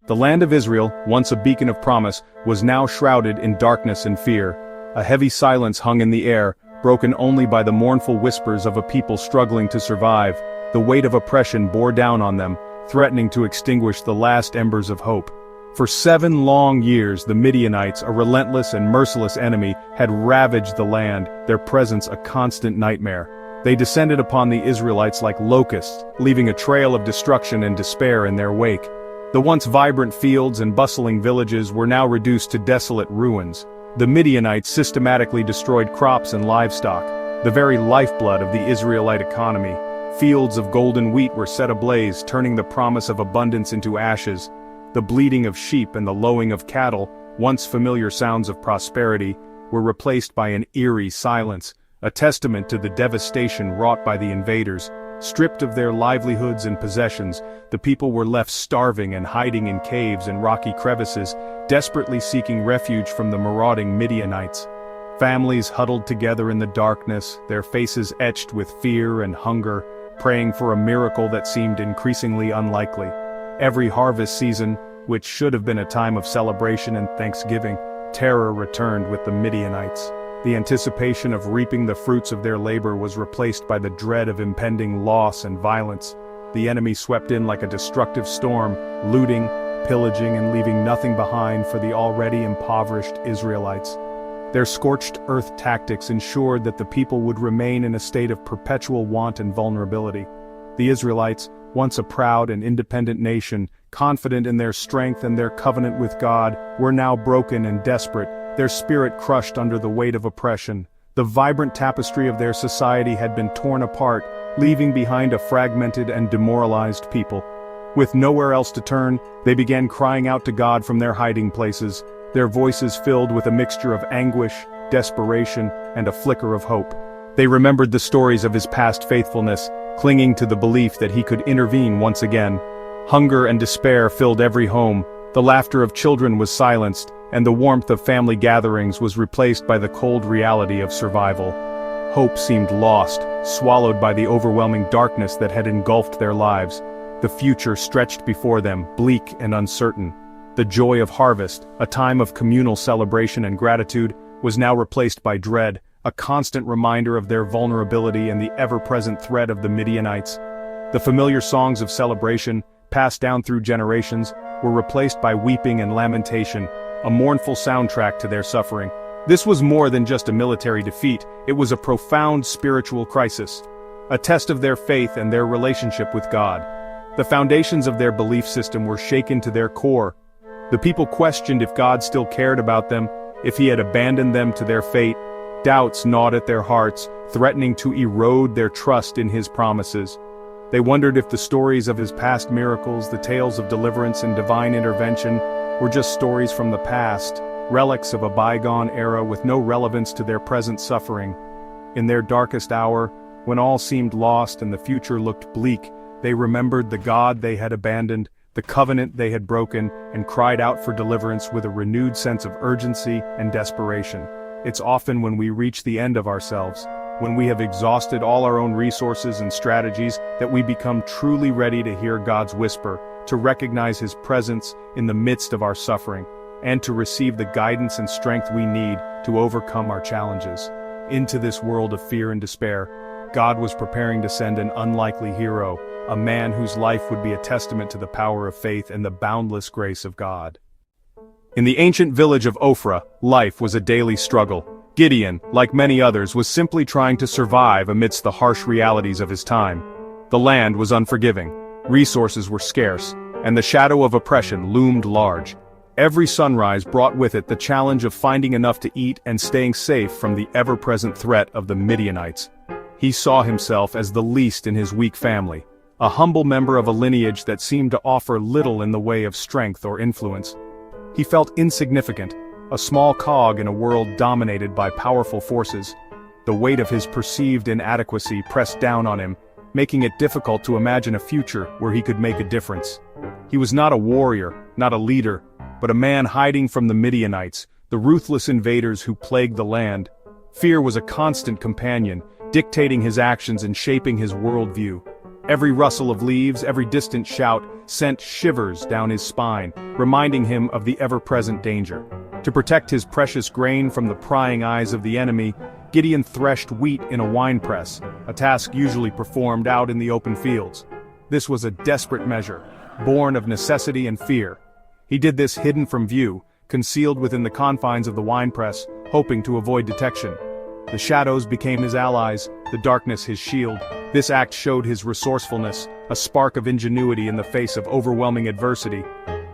The land of Israel, once a beacon of promise, was now shrouded in darkness and fear. A heavy silence hung in the air, broken only by the mournful whispers of a people struggling to survive. The weight of oppression bore down on them, threatening to extinguish the last embers of hope. For 7 long years the Midianites, a relentless and merciless enemy, had ravaged the land, their presence a constant nightmare. They descended upon the Israelites like locusts, leaving a trail of destruction and despair in their wake. The once vibrant fields and bustling villages were now reduced to desolate ruins. The Midianites systematically destroyed crops and livestock, the very lifeblood of the Israelite economy. Fields of golden wheat were set ablaze, turning the promise of abundance into ashes. The bleating of sheep and the lowing of cattle, once familiar sounds of prosperity, were replaced by an eerie silence, a testament to the devastation wrought by the invaders. Stripped of their livelihoods and possessions, the people were left starving and hiding in caves and rocky crevices, desperately seeking refuge from the marauding Midianites. Families huddled together in the darkness, their faces etched with fear and hunger, praying for a miracle that seemed increasingly unlikely. Every harvest season, which should have been a time of celebration and thanksgiving, terror returned with the Midianites. The anticipation of reaping the fruits of their labor was replaced by the dread of impending loss and violence. The enemy swept in like a destructive storm, looting, pillaging and leaving nothing behind for the already impoverished Israelites. Their scorched earth tactics ensured that the people would remain in a state of perpetual want and vulnerability. The Israelites, once a proud and independent nation, confident in their strength and their covenant with God, were now broken and desperate, their spirit crushed under the weight of oppression. The vibrant tapestry of their society had been torn apart, leaving behind a fragmented and demoralized people. With nowhere else to turn, they began crying out to God from their hiding places, their voices filled with a mixture of anguish, desperation, and a flicker of hope. They remembered the stories of his past faithfulness, clinging to the belief that he could intervene once again. Hunger and despair filled every home, the laughter of children was silenced, and the warmth of family gatherings was replaced by the cold reality of survival. Hope seemed lost, swallowed by the overwhelming darkness that had engulfed their lives. The future stretched before them, bleak and uncertain. The joy of harvest, a time of communal celebration and gratitude, was now replaced by dread, a constant reminder of their vulnerability and the ever-present threat of the Midianites. The familiar songs of celebration, passed down through generations, were replaced by weeping and lamentation, a mournful soundtrack to their suffering. This was more than just a military defeat, it was a profound spiritual crisis, a test of their faith and their relationship with God. The foundations of their belief system were shaken to their core. The people questioned if God still cared about them, if he had abandoned them to their fate. Doubts gnawed at their hearts, threatening to erode their trust in his promises. They wondered if the stories of his past miracles, the tales of deliverance and divine intervention, were just stories from the past, relics of a bygone era with no relevance to their present suffering. In their darkest hour, when all seemed lost and the future looked bleak, they remembered the God they had abandoned, the covenant they had broken, and cried out for deliverance with a renewed sense of urgency and desperation. It's often when we reach the end of ourselves, when we have exhausted all our own resources and strategies, that we become truly ready to hear God's whisper, to recognize his presence in the midst of our suffering, and to receive the guidance and strength we need to overcome our challenges. Into this world of fear and despair, God was preparing to send an unlikely hero, a man whose life would be a testament to the power of faith and the boundless grace of God. In the ancient village of Ophrah, life was a daily struggle. Gideon, like many others, was simply trying to survive amidst the harsh realities of his time. The land was unforgiving, resources were scarce, and the shadow of oppression loomed large. Every sunrise brought with it the challenge of finding enough to eat and staying safe from the ever-present threat of the Midianites. He saw himself as the least in his weak family, a humble member of a lineage that seemed to offer little in the way of strength or influence. He felt insignificant, a small cog in a world dominated by powerful forces. The weight of his perceived inadequacy pressed down on him, making it difficult to imagine a future where he could make a difference. He was not a warrior, not a leader, but a man hiding from the Midianites, the ruthless invaders who plagued the land. Fear was a constant companion, dictating his actions and shaping his worldview. Every rustle of leaves, every distant shout, sent shivers down his spine, reminding him of the ever-present danger. To protect his precious grain from the prying eyes of the enemy, Gideon threshed wheat in a winepress, a task usually performed out in the open fields. This was a desperate measure, born of necessity and fear. He did this hidden from view, concealed within the confines of the winepress, hoping to avoid detection. The shadows became his allies, the darkness his shield. This act showed his resourcefulness, a spark of ingenuity in the face of overwhelming adversity.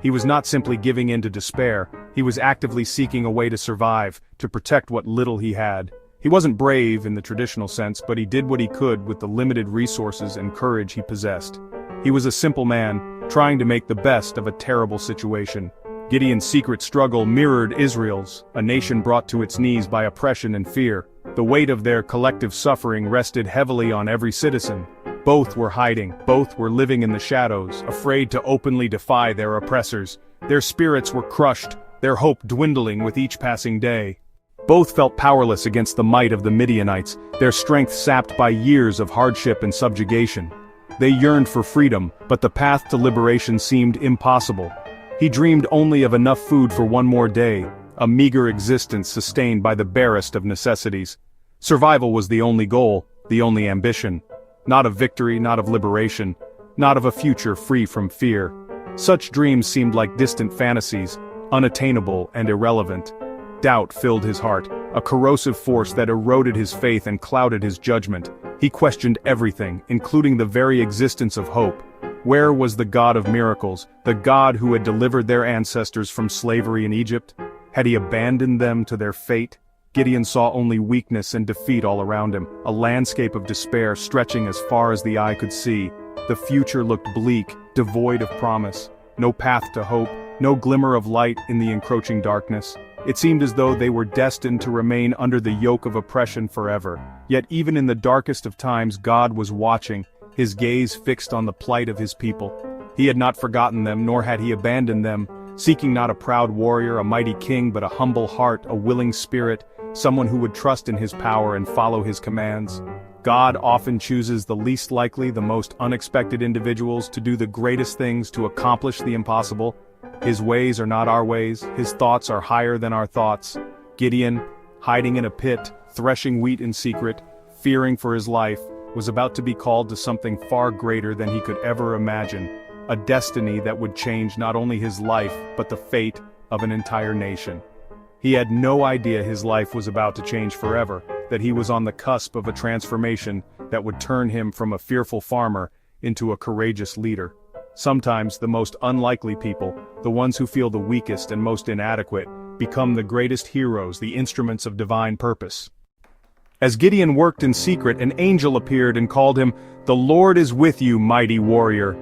He was not simply giving in to despair, he was actively seeking a way to survive, to protect what little he had. He wasn't brave in the traditional sense, but he did what he could with the limited resources and courage he possessed. He was a simple man, trying to make the best of a terrible situation. Gideon's secret struggle mirrored Israel's, a nation brought to its knees by oppression and fear. The weight of their collective suffering rested heavily on every citizen. Both were hiding, both were living in the shadows, afraid to openly defy their oppressors. Their spirits were crushed, their hope dwindling with each passing day. Both felt powerless against the might of the Midianites, their strength sapped by years of hardship and subjugation. They yearned for freedom, but the path to liberation seemed impossible. He dreamed only of enough food for one more day, a meager existence sustained by the barest of necessities. Survival was the only goal, the only ambition. Not of victory, not of liberation, not of a future free from fear. Such dreams seemed like distant fantasies, unattainable and irrelevant. Doubt filled his heart, a corrosive force that eroded his faith and clouded his judgment. He questioned everything, including the very existence of hope. Where was the God of miracles, the God who had delivered their ancestors from slavery in Egypt? Had he abandoned them to their fate? Gideon saw only weakness and defeat all around him, a landscape of despair stretching as far as the eye could see. The future looked bleak, devoid of promise. No path to hope, no glimmer of light in the encroaching darkness. It seemed as though they were destined to remain under the yoke of oppression forever. Yet even in the darkest of times God was watching, his gaze fixed on the plight of his people. He had not forgotten them, nor had he abandoned them, seeking not a proud warrior, a mighty king, but a humble heart, a willing spirit, someone who would trust in his power and follow his commands. God often chooses the least likely, the most unexpected individuals to do the greatest things to accomplish the impossible. His ways are not our ways, his thoughts are higher than our thoughts. Gideon, hiding in a pit, threshing wheat in secret, fearing for his life, was about to be called to something far greater than he could ever imagine, a destiny that would change not only his life, but the fate of an entire nation. He had no idea his life was about to change forever, that he was on the cusp of a transformation that would turn him from a fearful farmer into a courageous leader. Sometimes the most unlikely people, the ones who feel the weakest and most inadequate, become the greatest heroes, the instruments of divine purpose. As Gideon worked in secret, an angel appeared and called him, "The Lord is with you, mighty warrior."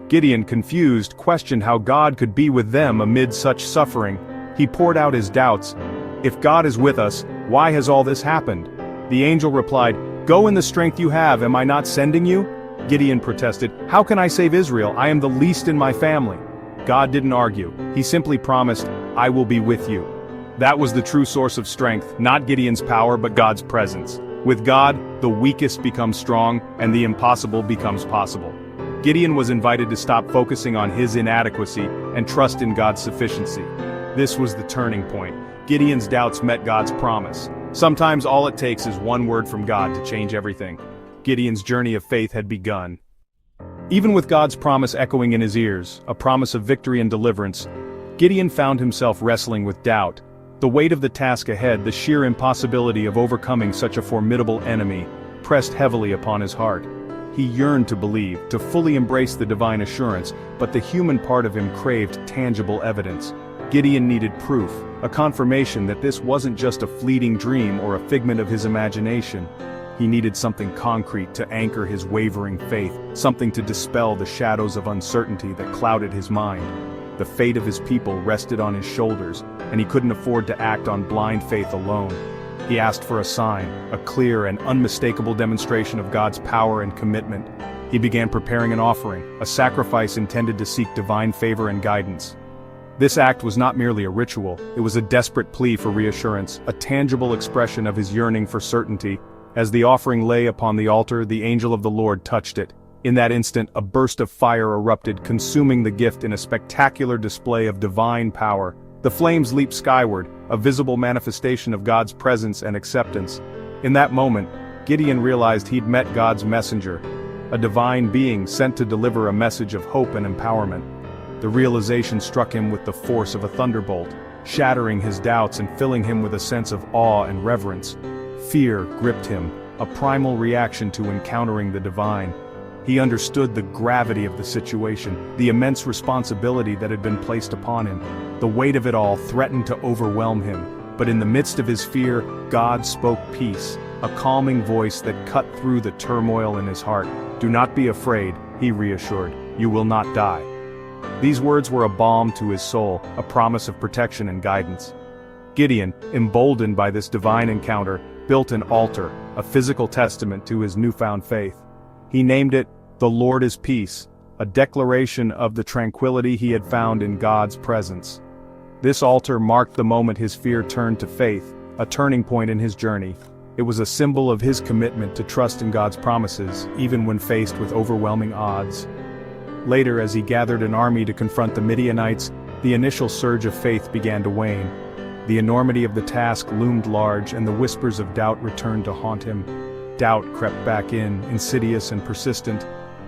Gideon, confused, questioned how God could be with them amid such suffering. He poured out his doubts. "If God is with us, why has all this happened?" The angel replied, "Go in the strength you have, am I not sending you?" Gideon protested, "How can I save Israel? I am the least in my family." God didn't argue. He simply promised, "I will be with you." That was the true source of strength, not Gideon's power but God's presence. With God, the weakest becomes strong, and the impossible becomes possible. Gideon was invited to stop focusing on his inadequacy and trust in God's sufficiency. This was the turning point. Gideon's doubts met God's promise. Sometimes all it takes is one word from God to change everything. Gideon's journey of faith had begun. Even with God's promise echoing in his ears, a promise of victory and deliverance, Gideon found himself wrestling with doubt. The weight of the task ahead, the sheer impossibility of overcoming such a formidable enemy, pressed heavily upon his heart. He yearned to believe, to fully embrace the divine assurance, but the human part of him craved tangible evidence. Gideon needed proof, a confirmation that this wasn't just a fleeting dream or a figment of his imagination. He needed something concrete to anchor his wavering faith, something to dispel the shadows of uncertainty that clouded his mind. The fate of his people rested on his shoulders, and he couldn't afford to act on blind faith alone. He asked for a sign, a clear and unmistakable demonstration of God's power and commitment. He began preparing an offering, a sacrifice intended to seek divine favor and guidance. This act was not merely a ritual, it was a desperate plea for reassurance, a tangible expression of his yearning for certainty. As the offering lay upon the altar, the angel of the Lord touched it. In that instant, a burst of fire erupted, consuming the gift in a spectacular display of divine power. The flames leaped skyward, a visible manifestation of God's presence and acceptance. In that moment, Gideon realized he'd met God's messenger, a divine being sent to deliver a message of hope and empowerment. The realization struck him with the force of a thunderbolt, shattering his doubts and filling him with a sense of awe and reverence. Fear gripped him, a primal reaction to encountering the divine. He understood the gravity of the situation, the immense responsibility that had been placed upon him. The weight of it all threatened to overwhelm him, but in the midst of his fear, God spoke peace, a calming voice that cut through the turmoil in his heart. "Do not be afraid," he reassured, "you will not die." These words were a balm to his soul, a promise of protection and guidance. Gideon, emboldened by this divine encounter, built an altar, a physical testament to his newfound faith. He named it, "The Lord is Peace," a declaration of the tranquility he had found in God's presence. This altar marked the moment his fear turned to faith, a turning point in his journey. It was a symbol of his commitment to trust in God's promises, even when faced with overwhelming odds. Later, as he gathered an army to confront the Midianites, the initial surge of faith began to wane. The enormity of the task loomed large, and the whispers of doubt returned to haunt him. Doubt crept back in, insidious and persistent.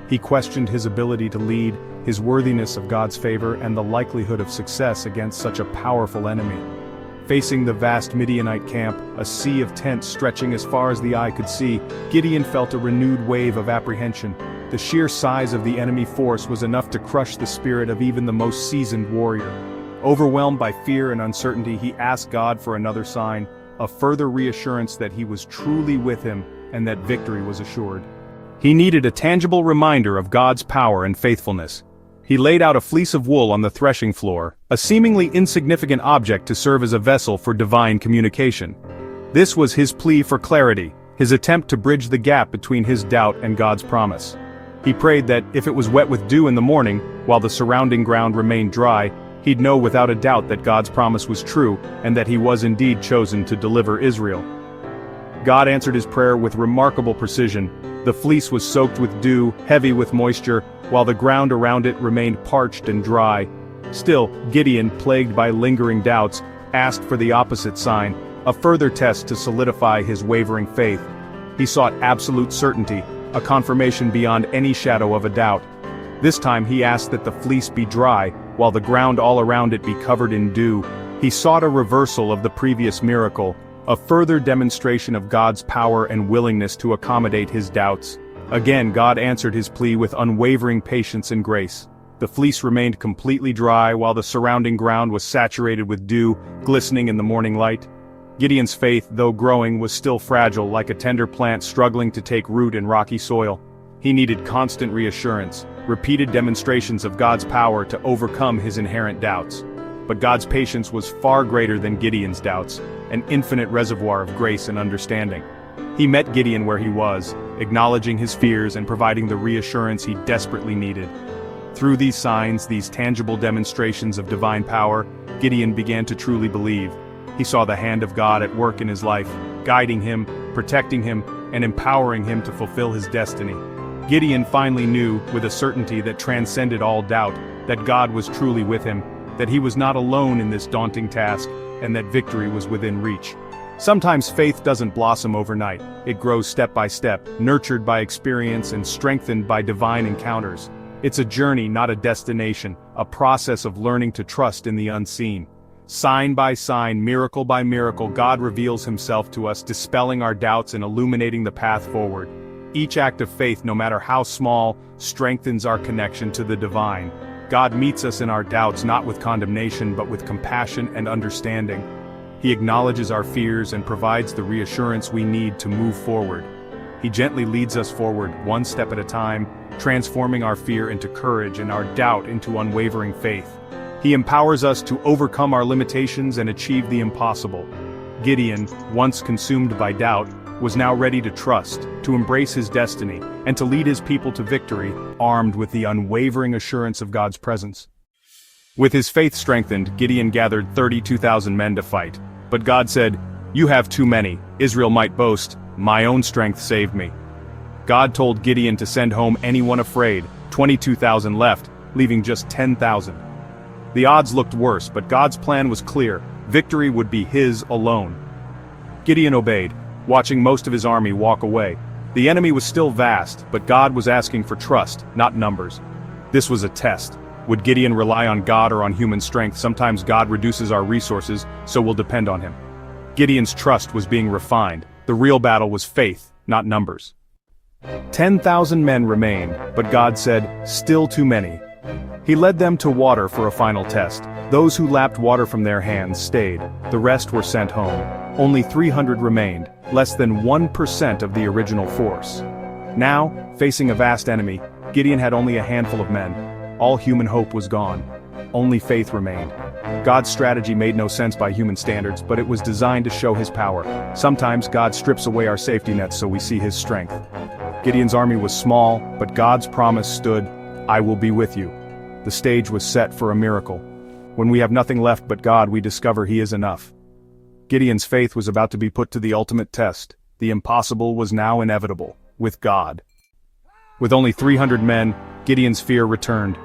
He questioned his ability to lead, his worthiness of God's favor, and the likelihood of success against such a powerful enemy. Facing the vast Midianite camp, a sea of tents stretching as far as the eye could see, Gideon felt a renewed wave of apprehension. The sheer size of the enemy force was enough to crush the spirit of even the most seasoned warrior. Overwhelmed by fear and uncertainty, he asked God for another sign, a further reassurance that he was truly with him and that victory was assured. He needed a tangible reminder of God's power and faithfulness. He laid out a fleece of wool on the threshing floor, a seemingly insignificant object to serve as a vessel for divine communication. This was his plea for clarity, his attempt to bridge the gap between his doubt and God's promise. He prayed that, if it was wet with dew in the morning, while the surrounding ground remained dry, he'd know without a doubt that God's promise was true, and that he was indeed chosen to deliver Israel. God answered his prayer with remarkable precision. The fleece was soaked with dew, heavy with moisture, while the ground around it remained parched and dry. Still, Gideon, plagued by lingering doubts, asked for the opposite sign, a further test to solidify his wavering faith. He sought absolute certainty, a confirmation beyond any shadow of a doubt. This time he asked that the fleece be dry, while the ground all around it be covered in dew. He sought a reversal of the previous miracle, a further demonstration of God's power and willingness to accommodate his doubts. Again, God answered his plea with unwavering patience and grace. The fleece remained completely dry while the surrounding ground was saturated with dew, glistening in the morning light. Gideon's faith, though growing, was still fragile, like a tender plant struggling to take root in rocky soil. He needed constant reassurance, repeated demonstrations of God's power to overcome his inherent doubts. But God's patience was far greater than Gideon's doubts, an infinite reservoir of grace and understanding. He met Gideon where he was, acknowledging his fears and providing the reassurance he desperately needed. Through these signs, these tangible demonstrations of divine power, Gideon began to truly believe. He saw the hand of God at work in his life, guiding him, protecting him, and empowering him to fulfill his destiny. Gideon finally knew, with a certainty that transcended all doubt, that God was truly with him, that he was not alone in this daunting task, and that victory was within reach. Sometimes faith doesn't blossom overnight. It grows step by step, nurtured by experience and strengthened by divine encounters. It's a journey, not a destination, a process of learning to trust in the unseen. Sign by sign, miracle by miracle, God reveals himself to us, dispelling our doubts and illuminating the path forward. Each act of faith, no matter how small, strengthens our connection to the divine. God meets us in our doubts not with condemnation but with compassion and understanding. He acknowledges our fears and provides the reassurance we need to move forward. He gently leads us forward, one step at a time, transforming our fear into courage and our doubt into unwavering faith. He empowers us to overcome our limitations and achieve the impossible. Gideon, once consumed by doubt, was now ready to trust, to embrace his destiny, and to lead his people to victory, armed with the unwavering assurance of God's presence. With his faith strengthened, Gideon gathered 32,000 men to fight. But God said, "You have too many. Israel might boast, 'My own strength saved me.'" God told Gideon to send home anyone afraid, 22,000 left, leaving just 10,000. The odds looked worse, but God's plan was clear. Victory would be his alone. Gideon obeyed, watching most of his army walk away. The enemy was still vast, but God was asking for trust, not numbers. This was a test. Would Gideon rely on God or on human strength? Sometimes God reduces our resources, so we'll depend on him. Gideon's trust was being refined. The real battle was faith, not numbers. 10,000 men remained, but God said, "Still too many." He led them to water for a final test. Those who lapped water from their hands stayed. The rest were sent home. Only 300 remained, less than 1% of the original force. Now, facing a vast enemy, Gideon had only a handful of men. All human hope was gone. Only faith remained. God's strategy made no sense by human standards, but it was designed to show his power. Sometimes God strips away our safety nets so we see his strength. Gideon's army was small, but God's promise stood, "I will be with you." The stage was set for a miracle. When we have nothing left but God, we discover he is enough. Gideon's faith was about to be put to the ultimate test. The impossible was now inevitable, with God. With only 300 men, Gideon's fear returned.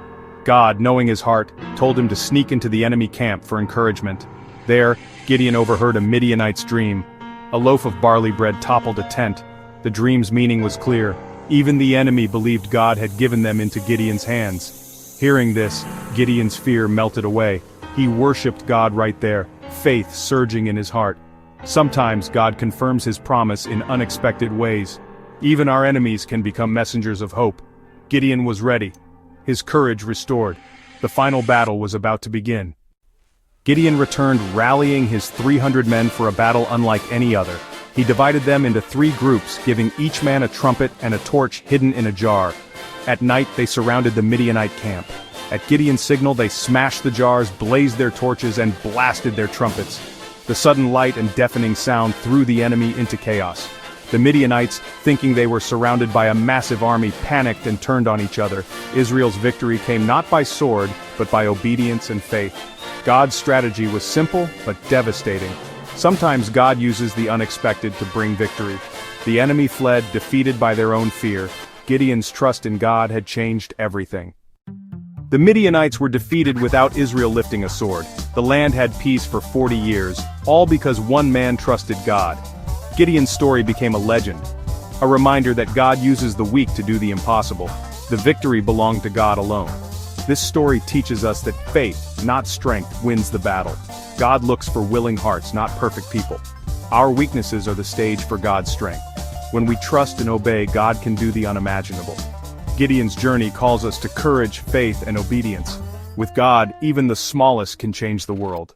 God, knowing his heart, told him to sneak into the enemy camp for encouragement. There, Gideon overheard a Midianite's dream. A loaf of barley bread toppled a tent. The dream's meaning was clear. Even the enemy believed God had given them into Gideon's hands. Hearing this, Gideon's fear melted away. He worshipped God right there, faith surging in his heart. Sometimes God confirms his promise in unexpected ways. Even our enemies can become messengers of hope. Gideon was ready, his courage restored. The final battle was about to begin. Gideon returned, rallying his 300 men for a battle unlike any other. He divided them into 3 groups, giving each man a trumpet and a torch hidden in a jar. At night they surrounded the Midianite camp. At Gideon's signal they smashed the jars, blazed their torches, and blasted their trumpets. The sudden light and deafening sound threw the enemy into chaos. The Midianites, thinking they were surrounded by a massive army, panicked and turned on each other. Israel's victory came not by sword, but by obedience and faith. God's strategy was simple, but devastating. Sometimes God uses the unexpected to bring victory. The enemy fled, defeated by their own fear. Gideon's trust in God had changed everything. The Midianites were defeated without Israel lifting a sword. The land had peace for 40 years, all because one man trusted God. Gideon's story became a legend, a reminder that God uses the weak to do the impossible. The victory belonged to God alone. This story teaches us that faith, not strength, wins the battle. God looks for willing hearts, not perfect people. Our weaknesses are the stage for God's strength. When we trust and obey, God can do the unimaginable. Gideon's journey calls us to courage, faith, and obedience. With God, even the smallest can change the world.